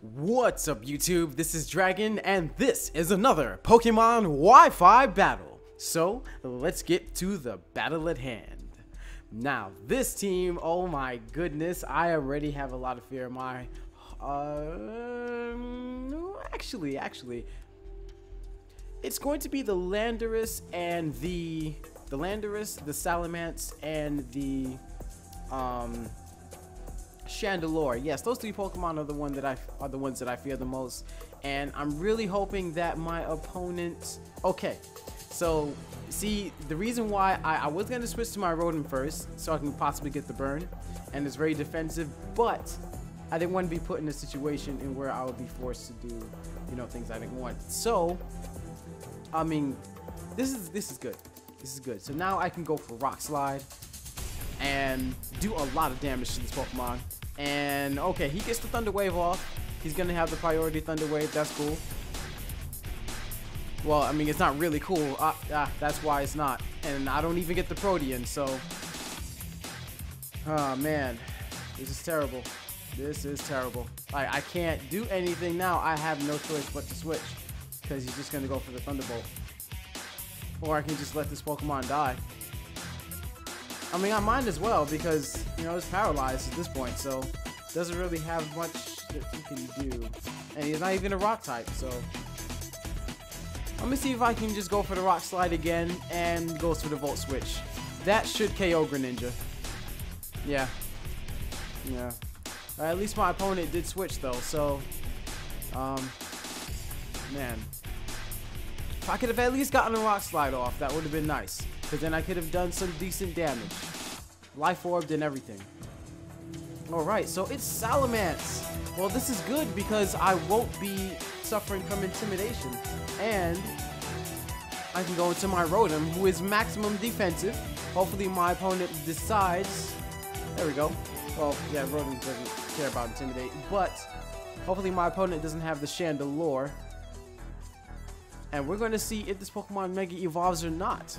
What's up, YouTube? This is Dragon, and this is another Pokemon Wi-Fi battle. So, let's get to the battle at hand. Now, this team, oh my goodness, I already have a lot of fear in my... Actually, it's going to be the Landorus and the Landorus, the Salamence, and the, Chandelure. Yes, those three Pokemon are the ones that I fear the most, and I'm really hoping that my opponent. Okay, so see, the reason why I was gonna switch to my Rotom first, so I can possibly get the burn, and it's very defensive, but I didn't want to be put in a situation in where I would be forced to do, you know, things I didn't want. So, I mean, this is good. This is good. So now I can go for Rock Slide and do a lot of damage to this Pokemon. And okay, he gets the Thunder Wave off. He's gonna have the priority Thunder Wave. That's cool. Well, I mean, it's not really cool. That's why it's not. And I don't even get the Protean. So, oh man, this is terrible. This is terrible. I can't do anything now. I have no choice but to switch because he's just gonna go for the Thunderbolt. Or I can just let this Pokemon die. I mean, I mind as well because, you know, it's paralyzed at this point, so doesn't really have much that he can do. And he's not even a rock type, so let me see if I can just go for the Rock Slide again and goes for the Volt Switch. That should KO Greninja. Yeah. Yeah. At least my opponent did switch though, so man. If I could have at least gotten a Rock Slide off, that would have been nice. Because then I could have done some decent damage. Life Orbed and everything. Alright, so it's Salamence. Well, this is good because I won't be suffering from intimidation. And I can go into my Rotom, who is maximum defensive. Hopefully my opponent decides... There we go. Well, yeah, Rotom doesn't care about Intimidate. But hopefully my opponent doesn't have the Chandelure. And we're going to see if this Pokemon Mega Evolves or not.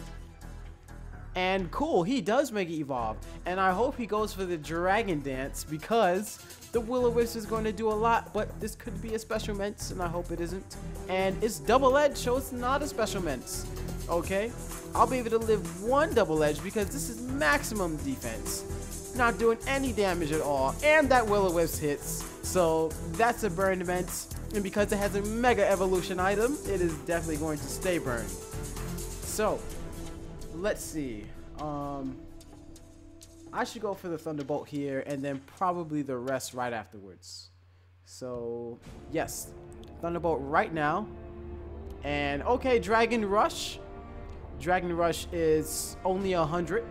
And cool, he does Mega Evolve. And I hope he goes for the Dragon Dance because the Will-O-Wisp is going to do a lot. But this could be a Special Mence, and I hope it isn't. And it's Double Edge, so it's not a Special Mence. Okay? I'll be able to live one Double Edge because this is maximum defense. Not doing any damage at all. And that Will-O-Wisp hits. So that's a burn event. And because it has a Mega Evolution item, it is definitely going to stay burned. So, let's see. I should go for the Thunderbolt here and then probably the rest right afterwards. So, yes. Thunderbolt right now. And, okay, Dragon Rush. Dragon Rush is only 100.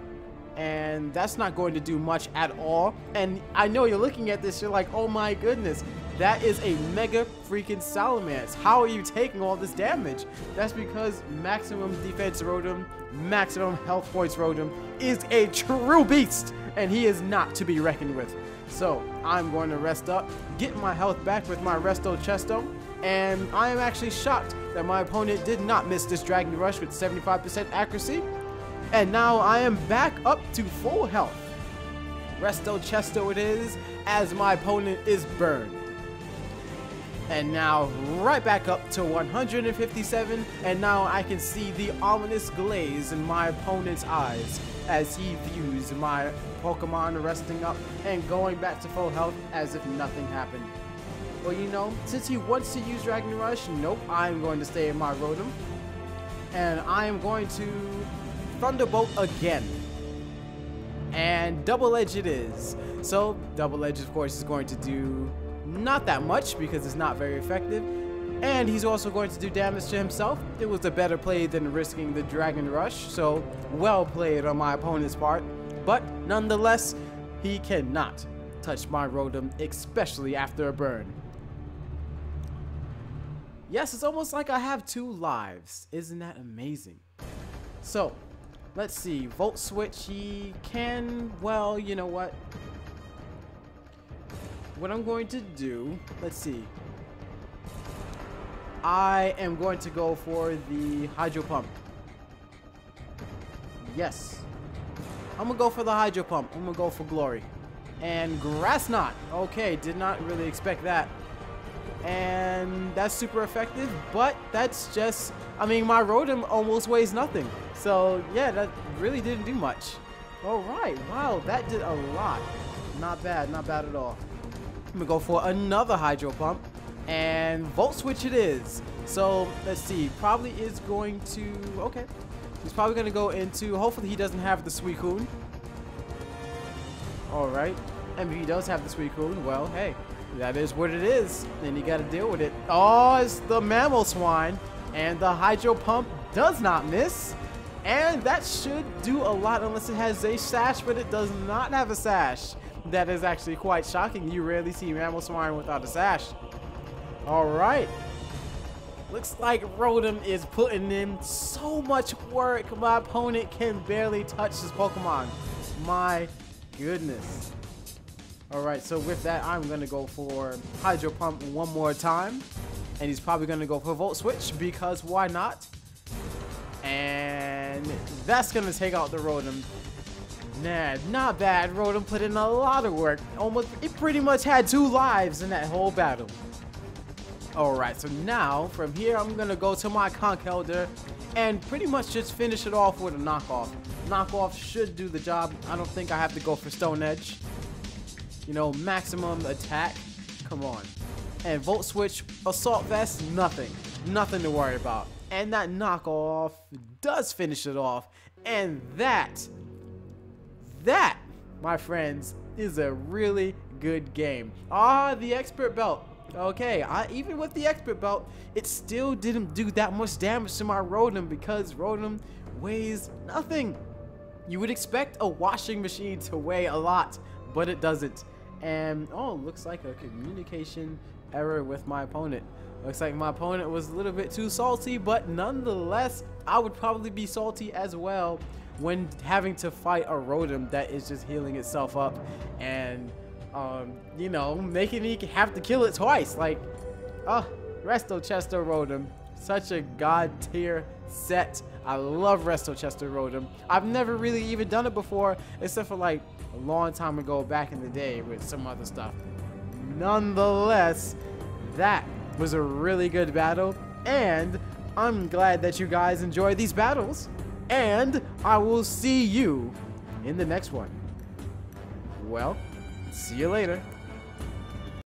And that's not going to do much at all. And I know you're looking at this, you're like, oh my goodness. That is a mega freaking Salamence. How are you taking all this damage? That's because maximum defense Rotom, maximum health points Rotom is a true beast, and he is not to be reckoned with. So I'm going to rest up, get my health back with my Resto Chesto, and I am actually shocked that my opponent did not miss this Dragon Rush with 75% accuracy. And now I am back up to full health. Resto Chesto it is, as my opponent is burned. And now right back up to 157, and now I can see the ominous glaze in my opponent's eyes as he views my Pokemon resting up and going back to full health as if nothing happened. Well, you know, since he wants to use Dragon Rush, nope, I'm going to stay in my Rotom. And I am going to Thunderbolt again. And Double Edge it is. So, Double Edge, of course, is going to do not that much because it's not very effective, and he's also going to do damage to himself. It was a better play than risking the Dragon Rush, so well played on my opponent's part, but nonetheless he cannot touch my Rotom, especially after a burn. Yes, it's almost like I have 2 lives. Isn't that amazing? So let's see, Volt Switch, he can, well, you know what? What I'm going to do, let's see. I am going to go for the Hydro Pump. Yes. I'm going to go for the Hydro Pump. I'm going to go for Glory. And Grass Knot. Okay, did not really expect that. and that's super effective, but that's just, I mean, my Rotom almost weighs nothing. So yeah, that really didn't do much. All right, wow, that did a lot. Not bad at all. I'm gonna go for another Hydro Pump, and Volt Switch it is. So let's see, probably is going to, okay, he's probably gonna go into, hopefully he doesn't have the Suicune. All right, and if he does have the Suicune, well, hey, that is what it is, and you gotta deal with it. Oh, it's the Mammal Swine, and the Hydro Pump does not miss, and that should do a lot unless it has a sash, but it does not have a sash. That is actually quite shocking. You rarely see Mammal Swine without a sash. All right. Looks like Rotom is putting in so much work. My opponent can barely touch his Pokemon. My goodness. All right, so with that, I'm going to go for Hydro Pump one more time. And he's probably going to go for Volt Switch because why not? And that's going to take out the Rotom. Nah, not bad. Rotom put in a lot of work. Almost, it pretty much had 2 lives in that whole battle. Alright, so now from here I'm gonna go to my Conch Elder and pretty much just finish it off with a knockoff. Knockoff should do the job. I don't think I have to go for Stone Edge. You know, maximum attack. Come on. And Volt Switch, Assault Vest, nothing. Nothing to worry about. And that knockoff does finish it off. And that, my friends, is a really good game. Ah, the Expert Belt. Okay, even with the Expert Belt, it still didn't do that much damage to my Rotom because Rotom weighs nothing. You would expect a washing machine to weigh a lot, but it doesn't. And, oh, looks like a communication error with my opponent. Looks like my opponent was a little bit too salty, but nonetheless, I would probably be salty as well when having to fight a Rotom that is just healing itself up and you know, making me have to kill it twice. Like, Resto Chester Rotom, such a god tier set. I love Resto Chester Rotom. I've never really even done it before, except for like a long time ago back in the day with some other stuff. Nonetheless, that was a really good battle, and I'm glad that you guys enjoy these battles, and I will see you in the next one. Well, see you later.